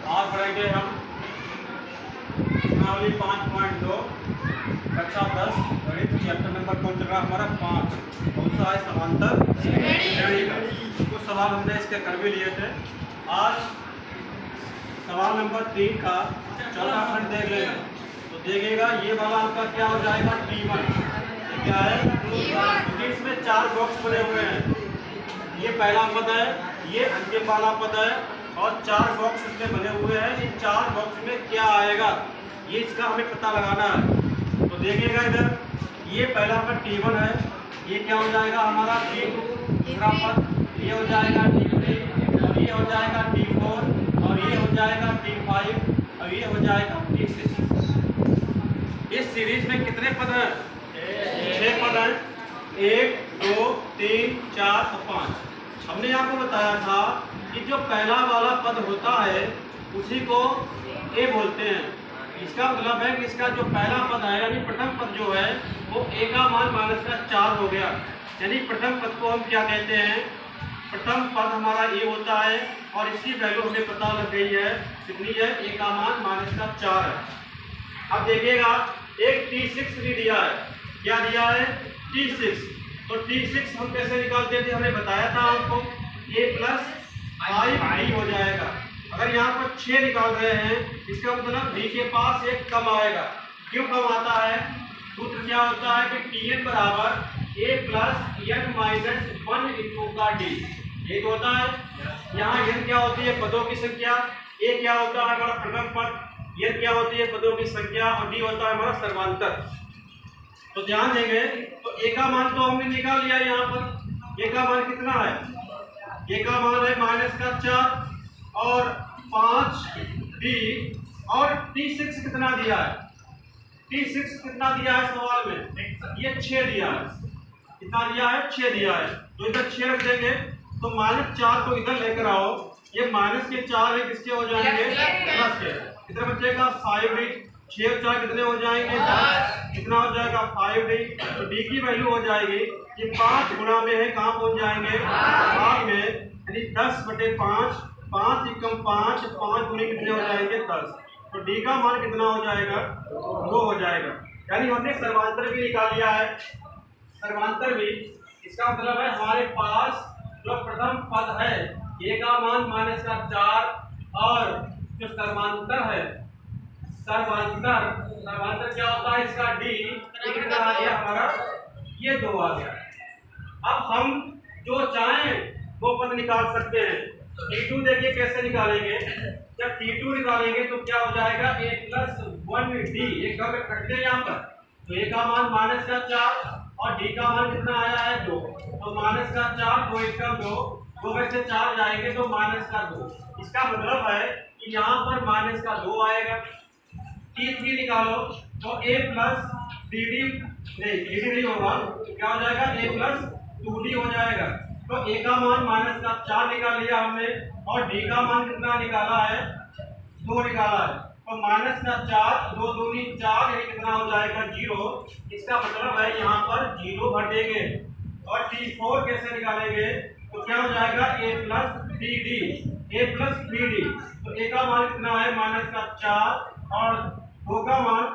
आज पढ़ेंगे हम प्रश्नावली 5.2 कक्षा 10 गणित चैप्टर नंबर कौन चल रहा है हमारा 5। कौन सा है? समांतर श्रेणी का। कुछ सवाल हमने इसके कर भी लिए थे। आज सवाल नंबर 3 का चौथा खंड देख लेंगे। तो देखेगा ये वाला आपका क्या हो जाएगा? T1। क्या है? क्योंकि इसमें 4 बॉक्स बने हुए हैं। ये पहला पद है, ये अंतिम वाला पद है और 4 बॉक्स इसमें बने हुए हैं। इन 4 बॉक्स में क्या आएगा ये इसका हमें पता लगाना है। तो देखिएगा इधर ये पहला पद T1 है, ये क्या हो जाएगा हमारा T2। दूसरा पद ये हो जाएगा T3 और ये हो जाएगा T4 और ये हो जाएगा T5 और ये हो जाएगा T6। इस सीरीज में कितने पद हैं? 6 पद हैं। 1 2 3 4 और 5। हमने आपको बताया था कि जो पहला वाला पद होता है उसी को ए बोलते हैं। इसका मतलब है कि इसका जो पहला पद है यानी प्रथम पद जो है वो ए का मान माइनस का 4 हो गया। यानी प्रथम पद को हम क्या कहते हैं? प्रथम पद हमारा ए होता है और इसकी वैल्यू हमें पता लग गई है कितनी है? ए का मान माइनस का 4 है। अब देखिएगा एक T6 भी दिया है। क्या दिया है? T6। तो T6 हम कैसे निकालते थे? हमने बताया था आपको a + 5b हो जाएगा। अगर यहाँ पर 6 निकाल रहे हैं इसका मतलब b के पास एक कम आएगा। क्यों कम आता है? सूत्र क्या होता है कि Tn बराबर a + n - 1 इंटू का d। ये तो होता है। यहाँ n क्या होती है? पदों की संख्या। a क्या होता है? हमारा प्रथम पद। n क्या होती है? पदों की संख्या। और d होता है हमारा सर्वांतर। तो ध्यान देंगे तो ए का मान तो हमने निकाल लिया। यहाँ पर ए का मान कितना है? ए का मान है माइनस का 4 और 5b और T6 कितना दिया है? T6 कितना दिया है सवाल में? ये 6 दिया है। कितना दिया है? 6 दिया है। तो इधर 6 रख देंगे तो -4 को इधर लेकर आओ। ये माइनस के 4 है, किसके हो जाएंगे? प्लस के। इधर बचेगा 5d। 6 और 4 कितने हो जाएंगे? 10। कितना हो जाएगा? 5d। तो d की वैल्यू हो जाएगी कि 5 गुणा में है, कहाँ पहुंच जाएंगे? भाग में। यानी 10/5। 5 × 5 5 गुणी कितने हो जाएंगे? 10। तो d का मान कितना हो जाएगा? 2 हो जाएगा। यानी हमने सर्वांतर भी निकाल लिया है। सर्वांतर भी इसका मतलब है हमारे पास जो प्रथम पद है a का मान माइनस का 4 और जो सर्वांतर है सर्वांतर क्या होता है? इसका d कितना आ गया हमारा? ये 2 आ गया। अब हम जो चाहें वो पद निकाल सकते हैं। तो T2 देखिए कैसे निकालेंगे। जब T2 निकालेंगे तो क्या हो जाएगा? a + 1d। एक घर रखते हैं यहाँ पर। तो a का मान माइनस का 4 और d का मान कितना आया है? 2। तो माइनस का 4 2 × 2 2 में से 4 जाएंगे तो माइनस का 2। इसका मतलब है कि यहाँ पर माइनस का 2 आएगा। T3 निकालो तो a + dd नहीं होगा। क्या हो जाएगा? a + 2d हो जाएगा। तो a का मान माइनस का 4 निकाल लिया हमने और d का मान कितना निकाला है? 2 निकाला है। तो माइनस का 4 2 दूनी 4 यानी कितना हो जाएगा? 0। इसका मतलब है यहाँ पर 0 भर देंगे। और T4 कैसे निकालेंगे? तो क्या हो जाएगा? a + bd। तो a का मान कितना है? माइनस का 4 और 2 का मान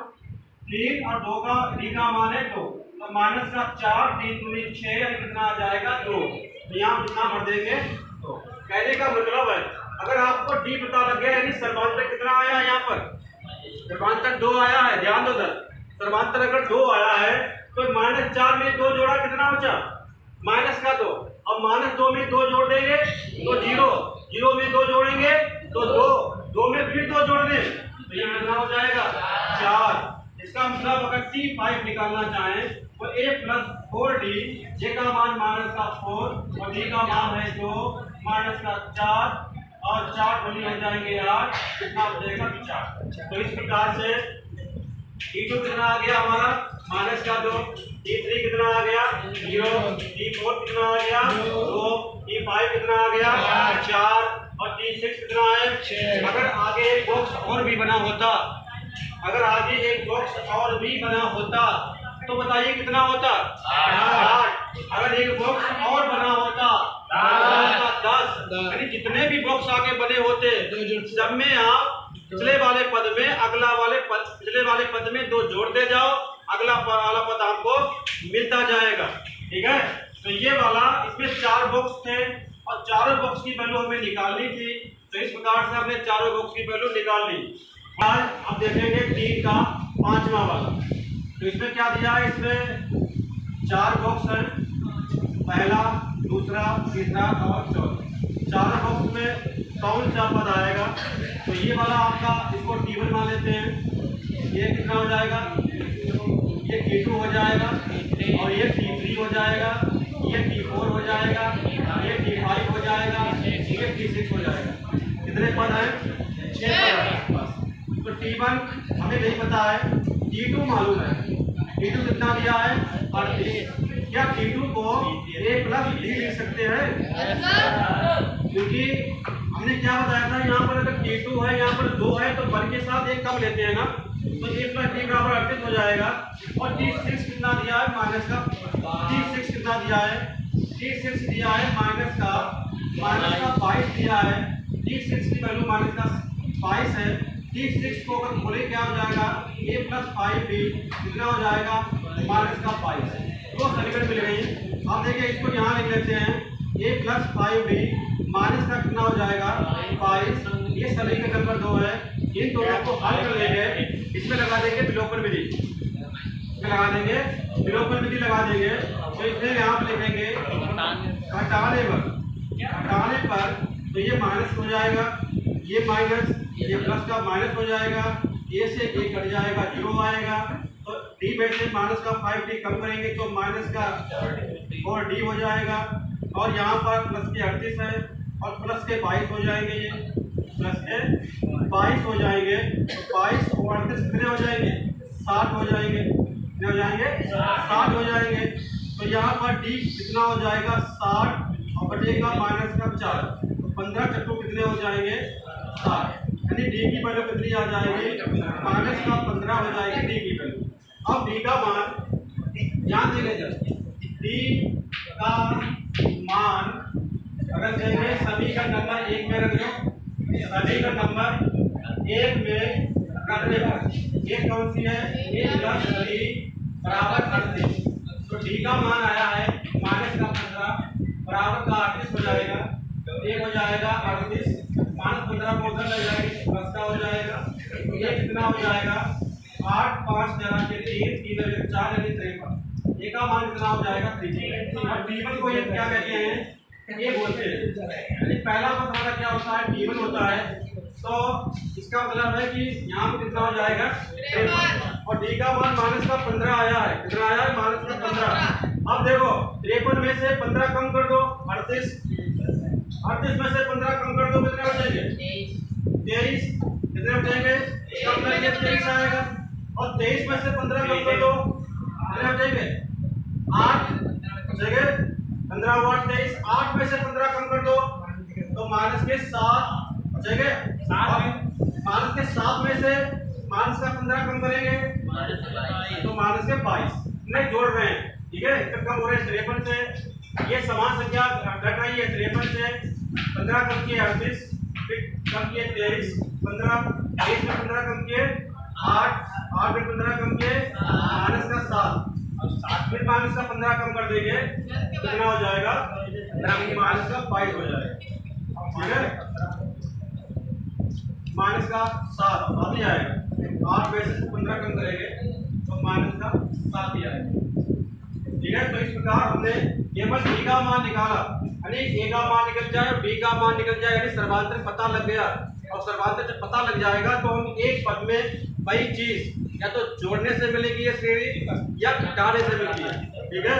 3 और 2 का d का मान है 2। तो माइनस का 4 3 दूनी 6 यानी कितना आ जाएगा? 2। तो यहाँ कितना भर देंगे? 2। कहने का मतलब है अगर आपको d पता लग गया यानी सर्वांतर कितना आया है? यहाँ पर सर्वांतर 2 आया है। ध्यान दो सर, सर्वांतर अगर 2 आया है तो -4 में 2 जोड़ा कितना बचा? -2। अब -2 में 2 जोड़ देंगे तो 0। 0 में 2 जोड़ेंगे तो 2। 2 में फिर 2 जोड़ दें तो ये कितना हो जाएगा? 4। इसका मतलब अगर T5 निकालना चाहें तो a + 4d। j का मान -4 और d का मान है 2 -4 और 4 बनी हो जाएंगे 8। कितना हो जाएगा? 4। तो इस प्रकार से T2 कितना आ गया हमारा? -2। T3 कितना आ गया? 0। T4 कितना आ गया? 2। T5 कितना आ गया? 4 और T6 कितना है? 6। अगर आगे एक बॉक्स और भी बना होता तो बताइए कितना होता? 8। अगर एक बॉक्स और बना होता 10। यानी जितने भी बॉक्स आगे बने होते हैं सब में आप पिछले वाले पद में पिछले वाले पद में 2 जोड़ते जाओ, अगला वाला पद आपको मिलता जाएगा। ठीक है, तो ये वाला इसमें 4 बॉक्स थे और चारों बॉक्स की वैल्यू हमें निकालनी थी, तो इस प्रकार से हमने चारों बॉक्स की वैल्यू निकाल ली। आज अब देखेंगे 3 का 5वां वाला। तो इसमें क्या दिया है, इसमें 4 बॉक्स हैं, पहला, दूसरा, तीसरा और चौथा। चारों बॉक्स में कौन सा पद आएगा, तो ये वाला आपका, इसको T1 मान लेते हैं, ये कितना हो जाएगा, ये T2 हो जाएगा और ये T3 हो जाएगा, ये T4 हो जाएगा, ये T5 हो जाएगा, ये T6 हो जाएगा। कितने पद हैं, 6 पद हैं। तो T1 हमें नहीं पता है, T2 मालूम है, T2 कितना दिया है 38। क्या T2 को A प्लस D लिख सकते हैं, क्योंकि हमने क्या बताया था, यहाँ पर अगर T2 है, यहाँ पर 2 है तो बल के साथ एक कम लेते हैं ना, तो A प्लस D बराबर 38 हो जाएगा। और T6 कितना दिया है, माइनस का, T6 कितना दिया है, T6 दिया है माइनस का 22 दिया है। T6 की वैल्यू माइनस का 22 है। T6 को अगर बोले क्या हो जाएगा, A प्लस 5D कितना हो जाएगा, माइनस का 22। तो समीकरण मिल गई। अब देखिए इसको यहाँ लिख लेते हैं, A प्लस 5D माइनस का कितना हो जाएगा 22। ये समीकरण नंबर 2 है। इन दोनों को हल कर लेंगे, इसमें लगा देंगे विलोपन विधि, इसमें लगा देंगे विलोपन विधि लगा देंगे। तो इसमें यहाँ पर लिखेंगे हटाने पर तो ये माइनस हो जाएगा, ये माइनस, ये प्लस का माइनस हो जाएगा, ए से ए कट जाएगा, 0 आएगा। तो डी में से माइनस का 5D कम करेंगे तो माइनस का 4D हो जाएगा। और यहाँ पर प्लस के 38 है और प्लस के 22 हो जाएंगे, ये प्लस के 22 हो जाएंगे। तो 22 और 38 कितने हो जाएंगे, 60 हो जाएंगे, कितने हो जाएंगे, 60 हो जाएंगे। तो यहाँ पर डी कितना हो जाएगा 60 और बचेगा माइनस का 4, तो 15 चक्कू कितने हो जाएंगे 60। यानी डी की वैल्यू कितनी आ जाएगी, माइनस का 15 हो जाएगी डी की वैल्यू। अब डी का मान ध्यान देंगे, डी का मान अगर देंगे सभी का नंबर 1 में रख दो, सभी का नंबर 1 में रखने पर ये कौन सी है, 1 प्लस डी बराबर 38। तो डी का मान आया है माइनस का 15 बराबर का 38 हो जाएगा। तो ये हो जाएगा 38, माइनस 15 को उधर लग जाएगी, प्लस का हो जाएगा। तो ये कितना हो जाएगा 8 5 जगह के 3 3 4 यानी 53। ए का मान कितना हो जाएगा 3। और T1 को ये क्या कहते हैं, ये बोलते हैं, यानी पहला पद हमारा क्या होता है, T1 होता है। तो इसका मतलब है कि यहाँ पे कितना हो जाएगा 53 और डी का मान माइनस का 15 आया है, कितना आया है माइनस का 15। अब देखो 53 में से 15 कम कर दो 38 में से 15 कम कर दो कितने हो जाएंगे 23, कितने हो जाएंगे, इसका मतलब ये 23 आएगा। और 23 में से 15 कम कर दो कितने हो जाएंगे 8 हो जाएंगे, 15 और 23, 8 में से 15 कम कर दो तो माइनस के 7 हो जाएंगे, माइनस के 7 में से माइनस का 15 कम करेंगे तो माइनस के 22 नहीं जोड़ रहे हैं, ठीक है, इसका कम हो रहे हैं 53 से। ये समान संख्या घट रही है 53 से, 15 कम किए 38, फिर कम किए 23, 15 23 में 15 कम किए 8 में 15 कम किए माइनस का 7, फिर माइनस का 15 कम कर देंगे कितना हो जाएगा, माइनस का 22 हो जाएगा, ठीक है, माइनस का 7 ही आएगा। 8 में से 15 कम करेंगे तो माइनस का 7 ही आएगा, ठीक है। तो इस प्रकार हमने केवल डी का मान निकाला, यानी ए का मान निकल जाए और बी का मान निकल जाए, यानी सर्वांतर पता लग गया। और सर्वांतर जब पता लग जाएगा तो हम एक पद में वही चीज या तो जोड़ने से मिलेगी ये श्रेणी या घटाने से मिलेगी, ठीक है।